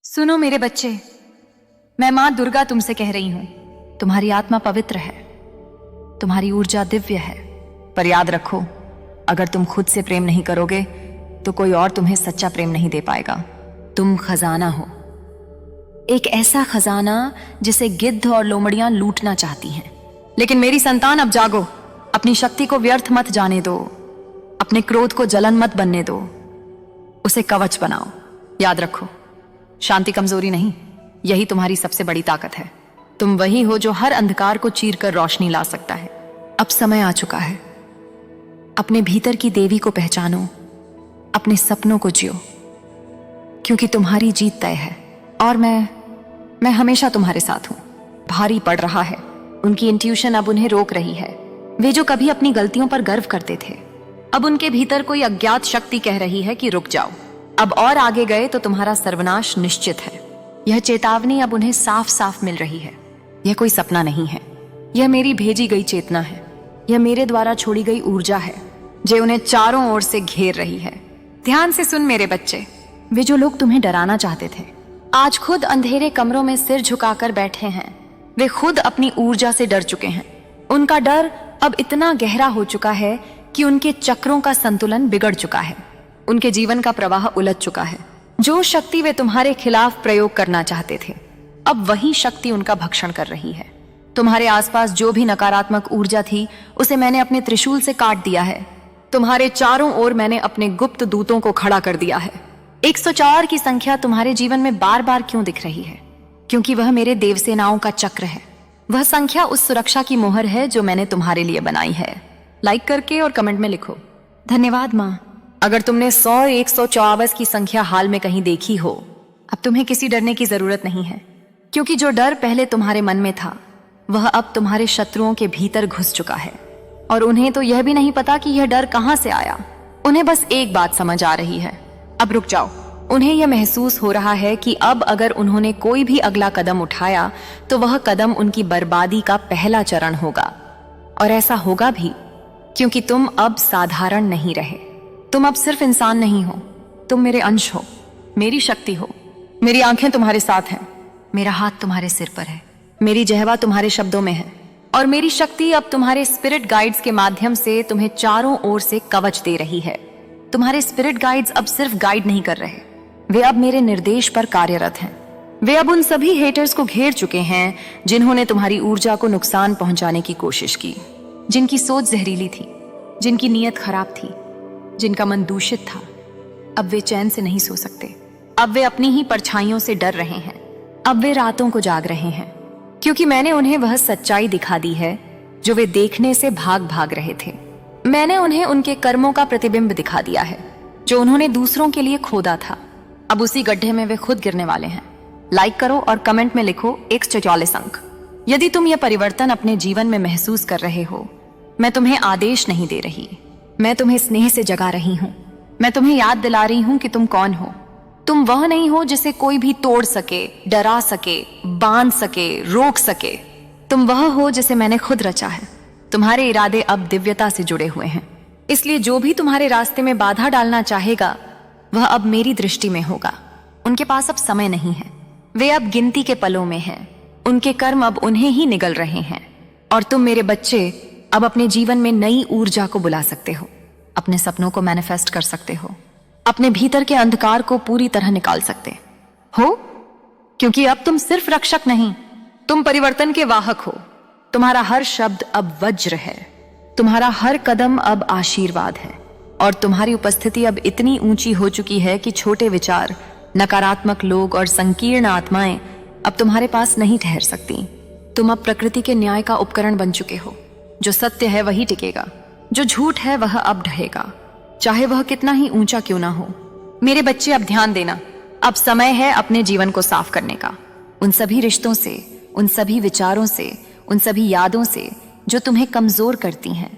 सुनो मेरे बच्चे, मैं मां दुर्गा तुमसे कह रही हूं, तुम्हारी आत्मा पवित्र है, तुम्हारी ऊर्जा दिव्य है। पर याद रखो, अगर तुम खुद से प्रेम नहीं करोगे तो कोई और तुम्हें सच्चा प्रेम नहीं दे पाएगा। तुम खजाना हो, एक ऐसा खजाना जिसे गिद्ध और लोमड़ियां लूटना चाहती हैं। लेकिन मेरी संतान, अब जागो, अपनी शक्ति को व्यर्थ मत जाने दो, अपने क्रोध को जलन मत बनने दो, उसे कवच बनाओ। याद रखो, शांति कमजोरी नहीं, यही तुम्हारी सबसे बड़ी ताकत है। तुम वही हो जो हर अंधकार को चीर कर रोशनी ला सकता है। अब समय आ चुका है, अपने भीतर की देवी को पहचानो, अपने सपनों को जियो, क्योंकि तुम्हारी जीत तय है। और मैं हमेशा तुम्हारे साथ हूं। भारी पड़ रहा है, उनकी इंट्यूशन अब उन्हें रोक रही है। वे जो कभी अपनी गलतियों पर गर्व करते थे, अब उनके भीतर कोई अज्ञात शक्ति कह रही है कि रुक जाओ, अब और आगे गए तो तुम्हारा सर्वनाश निश्चित है। यह चेतावनी अब उन्हें साफ साफ मिल रही है। यह कोई सपना नहीं है, यह मेरी भेजी गई चेतना है। यह मेरे द्वारा छोड़ी गई ऊर्जा है जो उन्हें चारों ओर से घेर रही है। ध्यान से सुन मेरे बच्चे, वे जो लोग तुम्हें डराना चाहते थे, आज खुद अंधेरे कमरों में सिर झुकाकर बैठे हैं। वे खुद अपनी ऊर्जा से डर चुके हैं। उनका डर अब इतना गहरा हो चुका है कि उनके चक्रों का संतुलन बिगड़ चुका है, उनके जीवन का प्रवाह उलझ चुका है। जो शक्ति वे तुम्हारे खिलाफ प्रयोग करना चाहते थे, अब वही शक्ति उनका भक्षण कर रही है। तुम्हारे आसपास जो भी नकारात्मक ऊर्जा थी, उसे मैंने अपने त्रिशूल से काट दिया है। तुम्हारे चारों ओर मैंने अपने गुप्त दूतों को खड़ा कर दिया है। 104 की संख्या तुम्हारे जीवन में बार बार क्यों दिख रही है? क्योंकि वह मेरे देवसेनाओं का चक्र है। वह संख्या उस सुरक्षा की मोहर है जो मैंने तुम्हारे लिए बनाई है। लाइक करके और कमेंट में लिखो, धन्यवाद माँ। अगर तुमने 100 154 की संख्या हाल में कहीं देखी हो, अब तुम्हें किसी डरने की जरूरत नहीं है, क्योंकि जो डर पहले तुम्हारे मन में था, वह अब तुम्हारे शत्रुओं के भीतर घुस चुका है। और उन्हें तो यह भी नहीं पता कि यह डर कहां से आया। उन्हें बस एक बात समझ आ रही है, अब रुक जाओ। उन्हें यह महसूस हो रहा है कि अब अगर उन्होंने कोई भी अगला कदम उठाया तो वह कदम उनकी बर्बादी का पहला चरण होगा। और ऐसा होगा भी, क्योंकि तुम अब साधारण नहीं रहे। तुम अब सिर्फ इंसान नहीं हो, तुम मेरे अंश हो, मेरी शक्ति हो। मेरी आंखें तुम्हारे साथ हैं, मेरा हाथ तुम्हारे सिर पर है, मेरी जिह्वा तुम्हारे शब्दों में है, और मेरी शक्ति अब तुम्हारे स्पिरिट गाइड्स के माध्यम से तुम्हें चारों ओर से कवच दे रही है। तुम्हारे स्पिरिट गाइड्स अब सिर्फ गाइड नहीं कर रहे, वे अब मेरे निर्देश पर कार्यरत हैं। वे अब उन सभी हेटर्स को घेर चुके हैं जिन्होंने तुम्हारी ऊर्जा को नुकसान पहुंचाने की कोशिश की, जिनकी सोच जहरीली थी, जिनकी नीयत खराब थी, जिनका मन दूषित था। अब वे चैन से नहीं सो सकते। अब वे अपनी ही परछाइयों से डर रहे हैं। अब वे रातों को जाग रहे हैं, क्योंकि मैंने उन्हें वह सच्चाई दिखा दी है जो वे देखने से भाग भाग रहे थे। मैंने उन्हें उनके कर्मों का प्रतिबिंब दिखा दिया है जो उन्होंने दूसरों के लिए खोदा था। अब उसी गड्ढे में वे खुद गिरने वाले हैं। लाइक करो और कमेंट में लिखो 144 अंक। यदि तुम यह परिवर्तन अपने जीवन में महसूस कर रहे हो, मैं तुम्हें आदेश नहीं दे रही, मैं तुम्हें स्नेह से जगा रही हूं। मैं तुम्हें याद दिला रही हूं कि तुम कौन हो। तुम वह नहीं हो जिसे कोई भी तोड़ सके, डरा सके, बांध सके, रोक सके। तुम वह हो जिसे मैंने खुद रचा है। तुम्हारे इरादे अब दिव्यता से जुड़े हुए हैं, इसलिए जो भी तुम्हारे रास्ते में बाधा डालना चाहेगा, वह अब मेरी दृष्टि में होगा। उनके पास अब समय नहीं है, वे अब गिनती के पलों में हैं। उनके कर्म अब उन्हें ही निगल रहे हैं। और तुम मेरे बच्चे अब अपने जीवन में नई ऊर्जा को बुला सकते हो, अपने सपनों को मैनिफेस्ट कर सकते हो, अपने भीतर के अंधकार को पूरी तरह निकाल सकते हो, क्योंकि अब तुम सिर्फ रक्षक नहीं, तुम परिवर्तन के वाहक हो। तुम्हारा हर शब्द अब वज्र है, तुम्हारा हर कदम अब आशीर्वाद है, और तुम्हारी उपस्थिति अब इतनी ऊंची हो चुकी है कि छोटे विचार, नकारात्मक लोग और संकीर्ण आत्माएं अब तुम्हारे पास नहीं ठहर सकती। तुम अब प्रकृति के न्याय का उपकरण बन चुके हो। जो सत्य है वही टिकेगा, जो झूठ है वह अब ढहेगा, चाहे वह कितना ही ऊंचा क्यों ना हो। मेरे बच्चे, अब ध्यान देना, अब समय है अपने जीवन को साफ करने का। उन सभी रिश्तों से, उन सभी विचारों से, उन सभी यादों से जो तुम्हें कमजोर करती हैं,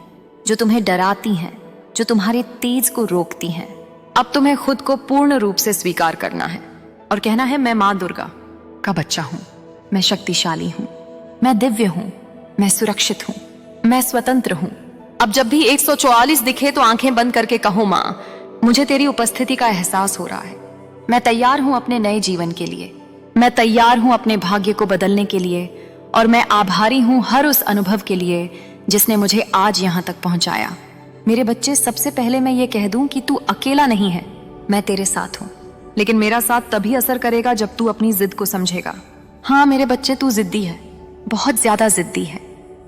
जो तुम्हें डराती हैं, जो तुम्हारे तेज को रोकती हैं। अब तुम्हें खुद को पूर्ण रूप से स्वीकार करना है और कहना है, मैं मां दुर्गा का बच्चा हूं, मैं शक्तिशाली हूं, मैं दिव्य हूं, मैं सुरक्षित हूं, मैं स्वतंत्र हूं। अब जब भी 144 दिखे तो आंखें बंद करके कहो, मां, मुझे तेरी उपस्थिति का एहसास हो रहा है। मैं तैयार हूं अपने नए जीवन के लिए। मैं तैयार हूं अपने भाग्य को बदलने के लिए, और मैं आभारी हूं हर उस अनुभव के लिए जिसने मुझे आज यहां तक पहुंचाया। मेरे बच्चे, सबसे पहले मैं ये कह दूं कि तू अकेला नहीं है, मैं तेरे साथ हूं। लेकिन मेरा साथ तभी असर करेगा जब तू अपनी जिद को समझेगा। हाँ मेरे बच्चे, तू जिद्दी है, बहुत ज्यादा जिद्दी है।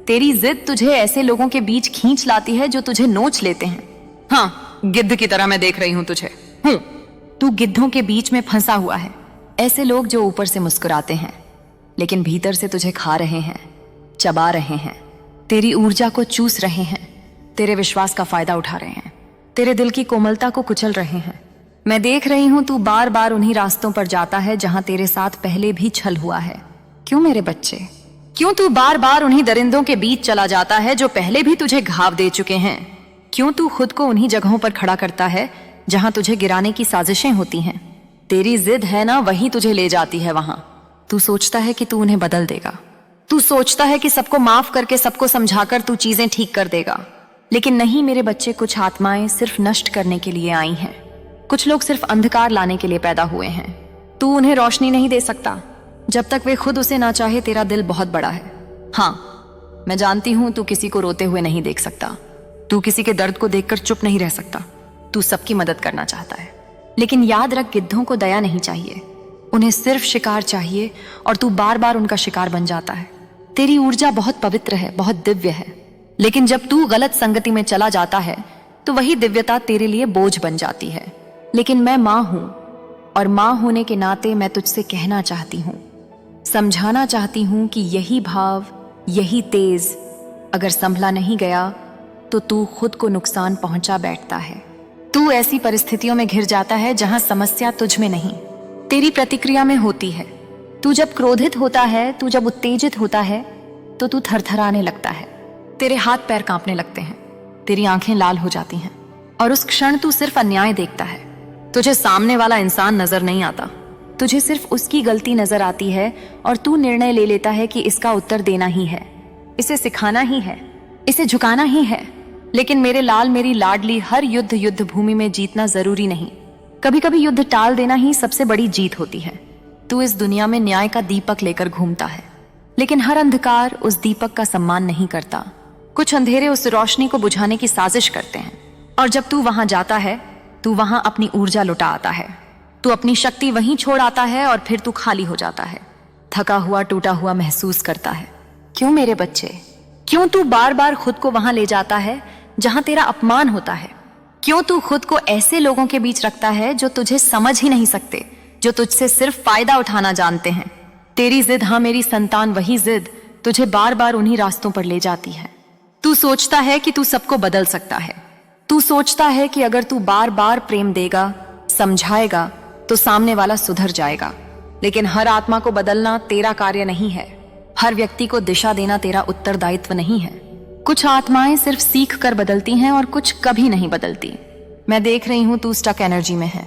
तेरी जिद तुझे ऐसे लोगों के बीच खींच लाती है जो तुझे नोच लेते हैं। हाँ, गिद्ध की तरह मैं देख रही हूं तुझे। तू गिद्धों के बीच में फंसा हुआ है। ऐसे लोग जो ऊपर से मुस्कुराते हैं लेकिन भीतर से तुझे खा रहे हैं, चबा रहे हैं, तेरी ऊर्जा को चूस रहे हैं, तेरे विश्वास का फायदा उठा रहे हैं, तेरे दिल की कोमलता को कुचल रहे हैं। मैं देख रही हूं तू बार बार उन्हीं रास्तों पर जाता है जहां तेरे साथ पहले भी छल हुआ है। क्यों मेरे बच्चे, क्यों तू बार बार उन्हीं दरिंदों के बीच चला जाता है जो पहले भी तुझे घाव दे चुके हैं? क्यों तू खुद को उन्हीं जगहों पर खड़ा करता है जहां तुझे गिराने की साजिशें होती हैं? तेरी जिद है ना, वही तुझे ले जाती है वहां। तू सोचता है कि तू उन्हें बदल देगा, तू सोचता है कि सबको माफ करके, सबको समझाकर तू चीजें ठीक कर देगा। लेकिन नहीं मेरे बच्चे, कुछ आत्माएं सिर्फ नष्ट करने के लिए आई हैं। कुछ लोग सिर्फ अंधकार लाने के लिए पैदा हुए हैं। तू उन्हें रोशनी नहीं दे सकता जब तक वे खुद उसे ना चाहे। तेरा दिल बहुत बड़ा है। हाँ, मैं जानती हूं तू किसी को रोते हुए नहीं देख सकता, तू किसी के दर्द को देखकर चुप नहीं रह सकता, तू सबकी मदद करना चाहता है। लेकिन याद रख, गिद्धों को दया नहीं चाहिए, उन्हें सिर्फ शिकार चाहिए, और तू बार बार उनका शिकार बन जाता है। तेरी ऊर्जा बहुत पवित्र है, बहुत दिव्य है, लेकिन जब तू गलत संगति में चला जाता है तो वही दिव्यता तेरे लिए बोझ बन जाती है। लेकिन मैं माँ हूं, और माँ होने के नाते मैं तुझसे कहना चाहती हूं, समझाना चाहती हूं कि यही भाव, यही तेज अगर संभला नहीं गया तो तू खुद को नुकसान पहुंचा बैठता है। तू ऐसी परिस्थितियों में घिर जाता है जहां समस्या तुझ में नहीं, तेरी प्रतिक्रिया में होती है। तू जब क्रोधित होता है, तू जब उत्तेजित होता है, तो तू थरथराने लगता है, तेरे हाथ पैर कांपने लगते हैं, तेरी आंखें लाल हो जाती हैं, और उस क्षण तू सिर्फ अन्याय देखता है। तुझे सामने वाला इंसान नजर नहीं आता, तुझे सिर्फ उसकी गलती नजर आती है, और तू निर्णय ले लेता है कि इसका उत्तर देना ही है, इसे सिखाना ही है, इसे झुकाना ही है। लेकिन मेरे लाल, मेरी लाडली, हर युद्ध भूमि में जीतना जरूरी नहीं। कभी कभी युद्ध टाल देना ही सबसे बड़ी जीत होती है। तू इस दुनिया में न्याय का दीपक लेकर घूमता है, लेकिन हर अंधकार उस दीपक का सम्मान नहीं करता। कुछ अंधेरे उस रोशनी को बुझाने की साजिश करते हैं, और जब तू वहां जाता है, तू वहां अपनी ऊर्जा लुटा आता है, तू अपनी शक्ति वहीं छोड़ आता है, और फिर तू खाली हो जाता है, थका हुआ, टूटा हुआ महसूस करता है। क्यों मेरे बच्चे, क्यों तू बार बार खुद को वहां ले जाता है जहां तेरा अपमान होता है? क्यों तू खुद को ऐसे लोगों के बीच रखता है जो तुझे समझ ही नहीं सकते, जो तुझसे सिर्फ फायदा उठाना जानते हैं? तेरी जिद, हाँ मेरी संतान, वही जिद तुझे बार बार उन्हीं रास्तों पर ले जाती है। तू सोचता है कि तू सबको बदल सकता है, तू सोचता है कि अगर तू बार बार प्रेम देगा, समझाएगा, तो सामने वाला सुधर जाएगा। लेकिन हर आत्मा को बदलना तेरा कार्य नहीं है, हर व्यक्ति को दिशा देना तेरा उत्तरदायित्व नहीं है। कुछ आत्माएं सिर्फ सीख कर बदलती हैं, और कुछ कभी नहीं बदलती। मैं देख रही हूं तू स्टक एनर्जी में है,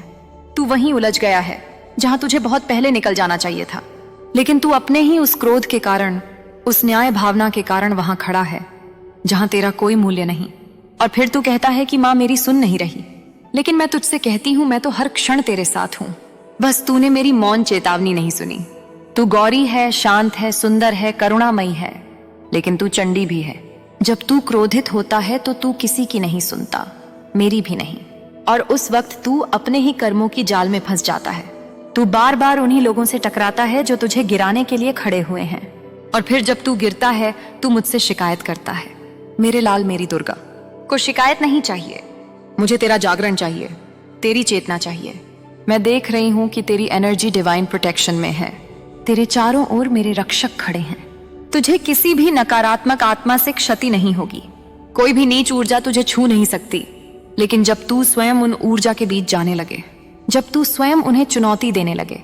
तू वहीं उलझ गया है जहां तुझे बहुत पहले निकल जाना चाहिए था। लेकिन तू अपने ही उस क्रोध के कारण, उस न्याय भावना के कारण वहां खड़ा है जहां तेरा कोई मूल्य नहीं। और फिर तू कहता है कि माँ मेरी सुन नहीं रही। लेकिन मैं तुझसे कहती हूं, मैं तो हर क्षण तेरे साथ हूं, बस तूने मेरी मौन चेतावनी नहीं सुनी। तू गौरी है, शांत है, सुंदर है, करुणामयी है, लेकिन तू चंडी भी है। जब तू क्रोधित होता है तो तू किसी की नहीं सुनता, मेरी भी नहीं, और उस वक्त तू अपने ही कर्मों की जाल में फंस जाता है। तू बार बार उन्हीं लोगों से टकराता है जो तुझे गिराने के लिए खड़े हुए हैं, और फिर जब तू गिरता है तू मुझसे शिकायत करता है। मेरे लाल, मेरी दुर्गा, को शिकायत नहीं चाहिए, मुझे तेरा जागरण चाहिए, तेरी चेतना चाहिए। मैं देख रही हूं कि तेरी एनर्जी डिवाइन प्रोटेक्शन में है, तेरे चारों ओर मेरे रक्षक खड़े हैं। तुझे किसी भी नकारात्मक आत्मा से क्षति नहीं होगी, कोई भी नीच ऊर्जा तुझे छू नहीं सकती। लेकिन जब तू स्वयं उन ऊर्जा के बीच जाने लगे, जब तू स्वयं उन्हें चुनौती देने लगे,